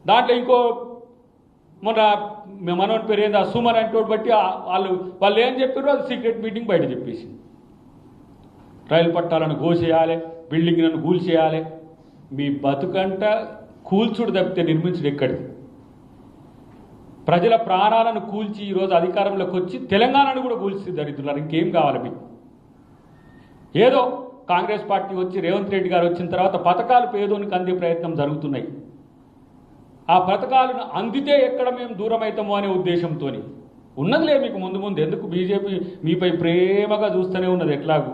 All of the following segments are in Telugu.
దాంట్లో ఇంకో మొన్న మనోని పేరు ఏంది సుమన్ అంటే బట్టి వాళ్ళు ఏం చెప్పారో అది సీక్రెట్ మీటింగ్ బయట చెప్పేసి రైలు పట్టాలను గోసేయాలి, బిల్డింగ్లను కూల్చేయాలి. మీ బతుకంట కూల్చుడు తప్పితే నిర్మించుడు ఎక్కడిది? ప్రజల ప్రాణాలను కూల్చి ఈరోజు అధికారంలోకి వచ్చి తెలంగాణను కూడా కూల్చి దరిద్రులారు. ఇంకేం కావాలి మీకు? ఏదో కాంగ్రెస్ పార్టీ వచ్చి రేవంత్ రెడ్డి గారు వచ్చిన తర్వాత పథకాలు పేదోనికి అందే ప్రయత్నం జరుగుతున్నాయి. ఆ పథకాలను అందితే ఎక్కడ మేము దూరం అవుతామో అనే ఉద్దేశంతో ఉన్నదిలే. మీకు ముందు ముందు ఎందుకు బీజేపీ మీపై ప్రేమగా చూస్తూనే ఉన్నది, ఎట్లాగూ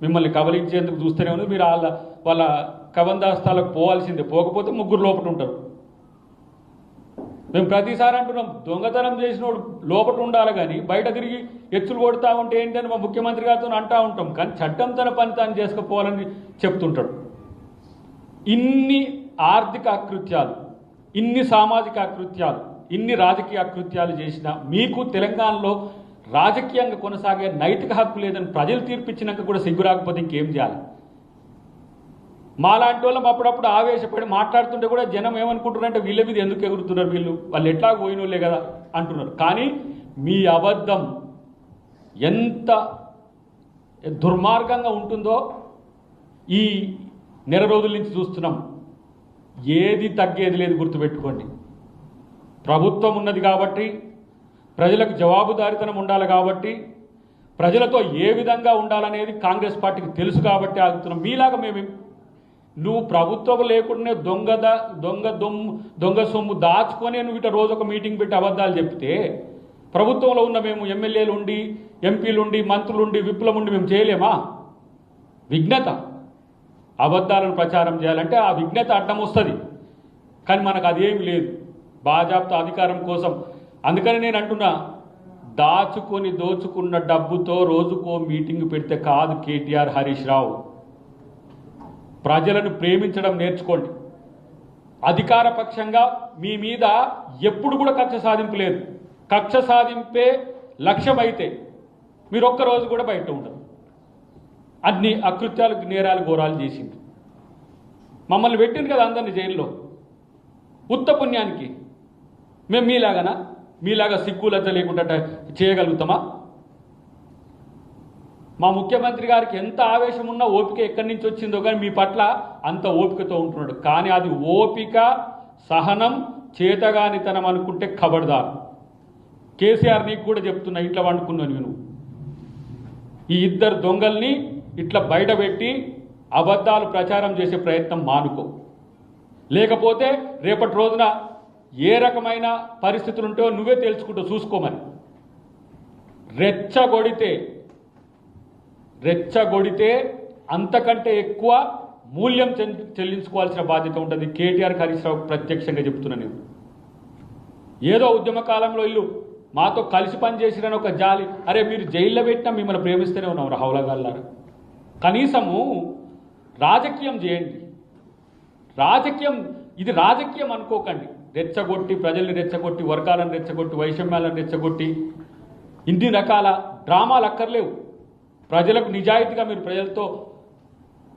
మిమ్మల్ని కబలించేందుకు చూస్తూనే ఉన్నది. మీరు వాళ్ళ కబందాస్తాలకు పోవాల్సిందే, పోకపోతే ముగ్గురు లోపల ఉంటారు. మేము ప్రతిసారి అంటున్నాం, దొంగతనం చేసినోడు లోపల ఉండాలి కానీ బయట తిరిగి ఎచ్చులు కొడతా ఉంటే ఏంటని మా ముఖ్యమంత్రి గారితో అంటూ ఉంటాం. కానీ చట్టం తన పని తాను చేసుకుపోవాలని చెప్తుంటాడు. ఇన్ని ఆర్థిక అకృత్యాలు, ఇన్ని సామాజిక అకృత్యాలు, ఇన్ని రాజకీయ అకృత్యాలు చేసిన మీకు తెలంగాణలో రాజకీయంగా కొనసాగే నైతిక హక్కు లేదని ప్రజలు తీర్పిచ్చినాక కూడా సిగ్గు రాకపోతే ఇంకేం చేయాలి? మాలాంటి వాళ్ళం అప్పుడప్పుడు ఆవేశపడి మాట్లాడుతుంటే కూడా జనం ఏమనుకుంటున్నారంటే వీళ్ళ మీద ఎందుకు ఎగురుతున్నారు, వాళ్ళు ఎట్లా పోయినోళ్ళే కదా అంటున్నారు. కానీ మీ అబద్ధం ఎంత దుర్మార్గంగా ఉంటుందో ఈ నెల రోజుల నుంచి చూస్తున్నాం. ఏది తగ్గేది లేదు, గుర్తుపెట్టుకోండి. ప్రభుత్వం ఉన్నది కాబట్టి, ప్రజలకు జవాబుదారీతనం ఉండాలి కాబట్టి, ప్రజలతో ఏ విధంగా ఉండాలనేది కాంగ్రెస్ పార్టీకి తెలుసు కాబట్టి ఆగుతున్నాం. మీలాగా నువ్వు ప్రభుత్వం లేకుండానే దొంగ సొమ్ము దాచుకొని నువ్వు ఇట రోజు ఒక మీటింగ్ పెట్టి అబద్ధాలు చెప్తే, ప్రభుత్వంలో ఉన్న మేము ఎమ్మెల్యేలు ఉండి, ఎంపీలు ఉండి, మంత్రులు ఉండి, విప్లవం ఉండి మేము చేయలేమా? విఘ్నత. అబద్ధాలను ప్రచారం చేయాలంటే ఆ విఘ్నత అడ్డం వస్తుంది. కానీ మనకు అదేమి లేదు, బాజాప్తా అధికారం కోసం. అందుకని నేను అంటున్నా, దాచుకొని దోచుకున్న డబ్బుతో రోజుకో మీటింగ్ పెడితే కాదు కేటీఆర్, హరీష్ రావు. ప్రజలను ప్రేమించడం నేర్చుకోండి. అధికార పక్షంగా మీ మీద ఎప్పుడు కూడా కక్ష సాధింపు లేదు. కక్ష సాధింపే లక్ష్యమైతే మీరు ఒక్కరోజు కూడా బయట ఉండరు. అన్ని అకృత్యాలు, నేరాలు, ఘోరాలు చేసింది. మమ్మల్ని పెట్టింది కదా అందరినీ జైల్లో ఉత్త పుణ్యానికి. మేము మీలాగా సిగ్గులత లేకుండా చేయగలుగుతామా? మా ముఖ్యమంత్రి గారికి ఎంత ఆవేశం ఉన్నా ఓపిక ఎక్కడి నుంచి వచ్చిందో కానీ మీ పట్ల అంత ఓపికతో ఉంటున్నాడు. కానీ అది ఓపిక, సహనం, చేతగానితనం అనుకుంటే ఖబర్దార్. కేసీఆర్ నీకు కూడా చెప్తున్నా, ఇట్లా వండుకున్నాను నేను. ఈ ఇద్దరు దొంగల్ని ఇట్లా బయటపెట్టి అబద్ధాలు ప్రచారం చేసే ప్రయత్నం మానుకో. లేకపోతే రేపటి రోజున ఏ రకమైన పరిస్థితులు ఉంటో నువ్వే తెలుసుకుంటూ చూసుకోమని. రెచ్చగొడితే అంతకంటే ఎక్కువ మూల్యం చెల్లించుకోవాల్సిన బాధ్యత ఉంటుంది. కేటీఆర్, హరీష్ రావు ప్రత్యక్షంగా చెప్తున్నా నేను. ఏదో ఉద్యమ కాలంలో ఇల్లు మాతో కలిసి పనిచేసిరని ఒక జాలి, అరే మీరు జైల్లో పెట్టినా మిమ్మల్ని ప్రేమిస్తూనే ఉన్నాం రాహులగాళ్ళారా. కనీసము రాజకీయం చేయండి. ఇది రాజకీయం అనుకోకండి. రెచ్చగొట్టి, ప్రజల్ని రెచ్చగొట్టి, వర్గాలను రెచ్చగొట్టి, వైషమ్యాలను రెచ్చగొట్టి ఇన్ని రకాల డ్రామాలు అక్కర్లేవు. ప్రజలకు నిజాయితీగా మీరు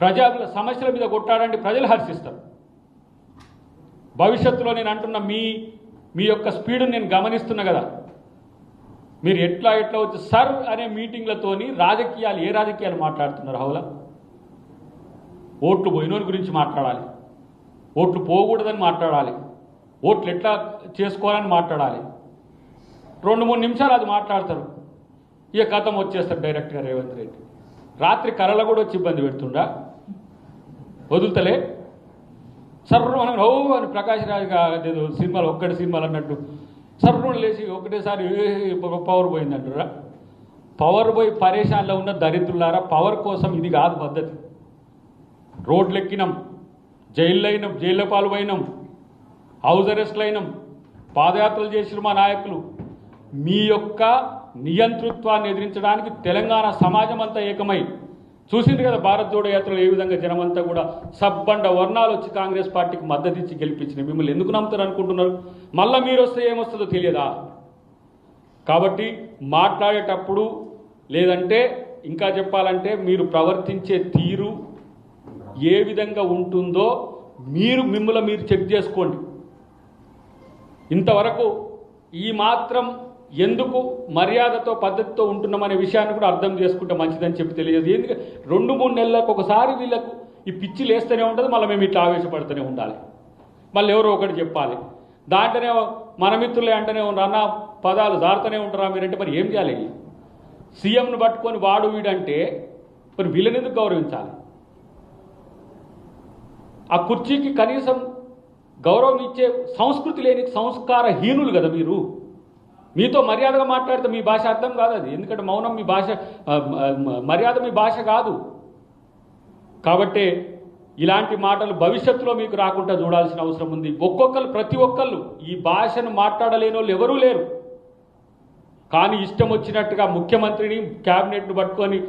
ప్రజల సమస్యల మీద కొట్టాడంటే ప్రజలు హర్షిస్తారు. భవిష్యత్తులో నేను అంటున్న మీ యొక్క స్పీడ్ని నేను గమనిస్తున్నా కదా. మీరు ఎట్లా వచ్చి సర్ అనే మీటింగ్లతోని ఏ రాజకీయాలు మాట్లాడుతున్నారు? హౌలా ఓట్లు పోయినోని గురించి మాట్లాడాలి, ఓట్లు పోకూడదని మాట్లాడాలి, ఓట్లు ఎట్లా చేసుకోవాలని మాట్లాడాలి. 2-3 నిమిషాలు అది మాట్లాడతారు, ఇక కథం వచ్చేస్తారు డైరెక్ట్గా రేవంత్ రెడ్డి. రాత్రి కళలో కూడా వచ్చి ఇబ్బంది పెడుతుండా, వదులుతలే. సర్రు మనం అని ప్రకాష్ రాజ్ ఏదో సినిమాలు ఒక్కటి సినిమాలు అన్నట్టు సర్రును లేచి ఒకటేసారి పవర్ పోయిందంటారా? పవర్ పోయి పరేషాన్లో ఉన్న దరిద్రులారా, పవర్ కోసం ఇది కాదు పద్ధతి. రోడ్లు ఎక్కినాం, జైల్లో పాల్పోయినాం, హౌస్ అరెస్ట్లు అయినాం, పాదయాత్రలు చేసిన మా నాయకులు. మీ యొక్క నియంతృత్వాన్ని ఎదిరించడానికి తెలంగాణ సమాజం అంతా ఏకమై చూసింది కదా. భారత్ జోడో యాత్రలో ఏ విధంగా జనమంతా కూడా సబ్బండ వర్ణాలు వచ్చి కాంగ్రెస్ పార్టీకి మద్దతు ఇచ్చి గెలిపించినాయి. మిమ్మల్ని ఎందుకు నమ్ముతారు అనుకుంటున్నారు? మళ్ళీ మీరు వస్తే ఏమొస్తుందో తెలియదా? కాబట్టి మాట్లాడేటప్పుడు, లేదంటే ఇంకా చెప్పాలంటే మీరు ప్రవర్తించే తీరు ఏ విధంగా ఉంటుందో మిమ్మల్ని మీరు చెక్ చేసుకోండి. ఇంతవరకు ఈ మాత్రం ఎందుకు మర్యాదతో పద్ధతితో ఉంటున్నామనే విషయాన్ని కూడా అర్థం చేసుకుంటే మంచిదని చెప్పి తెలియదు. ఎందుకంటే 2-3 నెలలకు ఒకసారి వీళ్ళకు ఈ పిచ్చి లేస్తూనే ఉంటుంది, మళ్ళీ మేము ఇట్లా ఆవేశపడుతూనే ఉండాలి, మళ్ళీ ఎవరో ఒకటి చెప్పాలి. దాంట్లోనే మన మిత్రులే అంటేనే రన్న పదాలు జారుతూనే ఉంటారా మీరంటే మరి ఏం చేయాలి? సీఎంను పట్టుకొని వాడు వీడంటే మరి వీళ్ళని ఎందుకు గౌరవించాలి? ఆ కుర్చీకి కనీసం గౌరవం ఇచ్చే సంస్కృతి లేని సంస్కారహీనులు కదా మీరు. మీతో మర్యాదగా మాట్లాడితే మీ భాష అర్థం కాదు అది, ఎందుకంటే మౌనం మీ భాష, మర్యాద మీ భాష కాదు. కాబట్టి ఇలాంటి మాటలు భవిష్యత్తులో మీకు రాకుండా చూడాల్సిన అవసరం ఉంది. ప్రతి ఒక్కళ్ళు ఈ భాషను మాట్లాడలేని వాళ్ళు ఎవరూ లేరు. కానీ ఇష్టం వచ్చినట్టుగా ముఖ్యమంత్రిని క్యాబినెట్ను పట్టుకొని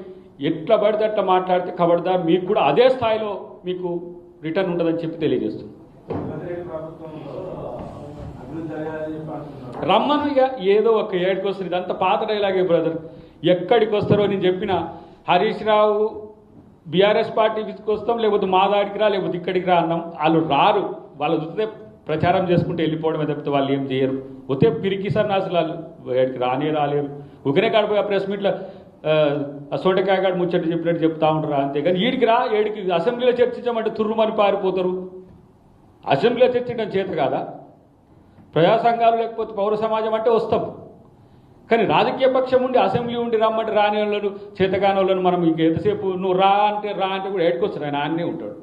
ఎట్లా పడితే అట్లా మాట్లాడితే ఖబర్దార్ మీకు కూడా అదే స్థాయిలో మీకు రిటర్న్ ఉంటుందని చెప్పి తెలియజేస్తుంది. రమ్మను ఇక ఏదో ఒక ఏడుకి వస్తుంది, ఇదంతా పాత డైలాగే బ్రదర్. ఎక్కడికి వస్తారో నేను చెప్పిన హరీష్ రావు బీఆర్ఎస్ పార్టీ తీసుకొస్తాం, లేకపోతే మా దాడికి రా, లేకపోతే ఇక్కడికి రా అన్నాం. వాళ్ళు రారు, వాళ్ళు చూస్తే ప్రచారం చేసుకుంటే వెళ్ళిపోవడమే తప్పితే వాళ్ళు ఏం చేయరు. ఒతే పిరికి సన్నాసులు వాళ్ళు ఏడికి రాలేరు. ఒకనే కాడిపోయి ఆ ప్రెస్ మీట్లో సోటకాయ కాడ ముచ్చట చెప్పినట్టు చెప్తా ఉంటారు అంతేగాని ఈడికి రా, ఏడికి అసెంబ్లీలో చర్చించమంటే తుర్రుమని పారిపోతారు. అసెంబ్లీలో చర్చించడం చేత కాదా? ప్రజా సంఘాలు లేకపోతే పౌర సమాజం అంటే వస్తాం, కానీ రాజకీయ పక్షం ఉండి అసెంబ్లీ ఉండి రమ్మంటే రాని వాళ్ళను చేతగాని వాళ్ళను మనం ఇంక ఎంతసేపు నువ్వు రా అంటే కూడా ఏడుకొస్తారు, ఆయన ఆయనే ఉంటాడు.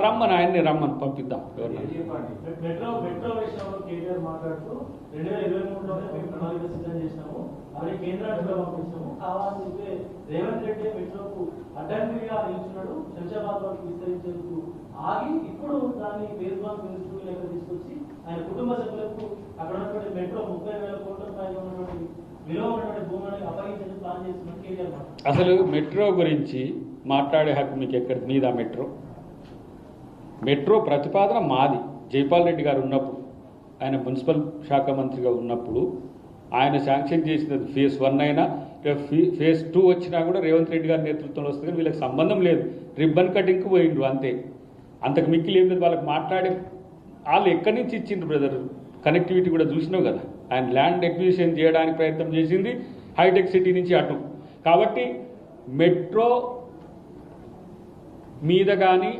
రమ్మని ఆయన్ని రమ్మని పంపిద్దాం. మెట్రో విషయంలో కేటీఆర్ మాట్లాడుతూ 2023లోనే మేము ప్రణాళిక సిద్ధం చేసినాము, అదే కేంద్రానికి పంపించాము, కావాలని చెప్పి రేవంత్ రెడ్డి మెట్రోకు అడ్డంకిగా నిలుచున్నాడు, శంషాబాద్ వరకు విస్తరించేందుకు ఆగి ఇప్పుడు దాన్ని ఫేజ్ 1 మినిస్ట్రీ లెక్క తీసుకొచ్చి ఆయన కుటుంబ సభ్యులకు అక్కడ ఉన్నటువంటి మెట్రో 30,000 కోట్ల రూపాయలు ఉన్నటువంటి విలువ ఉన్నటువంటి భూములను అప్పగించేందుకు ప్లాన్ చేస్తున్నట్టు కేటీఆర్ మాట్లాడారు. అసలు మెట్రో గురించి మాట్లాడే హక్కు మీకు ఎక్కడ? మీద మెట్రో ప్రతిపాదన మాది. జైపాల్ రెడ్డి గారు ఉన్నప్పుడు, ఆయన మున్సిపల్ శాఖ మంత్రిగా ఉన్నప్పుడు ఆయన శాంక్షన్ చేసినది ఫేజ్ 1 అయినా ఫేజ్ 2 వచ్చినా కూడా రేవంత్ రెడ్డి గారి నేతృత్వంలో వస్తుంది, కానీ వీళ్ళకి సంబంధం లేదు. రిబ్బన్ కటింగ్కి పోయిండ్రు అంతే, అంతకు మిక్కిలి ఏం లేదు. వాళ్ళకి మాట్లాడే వాళ్ళు ఎక్కడి నుంచి ఇచ్చిండ్రు బ్రదర్? కనెక్టివిటీ కూడా చూసినావు కదా, ఆయన ల్యాండ్ ఎక్విజిషన్ చేయడానికి ప్రయత్నం చేసింది హైటెక్ సిటీ నుంచి అటు. కాబట్టి మెట్రో మీద కానీ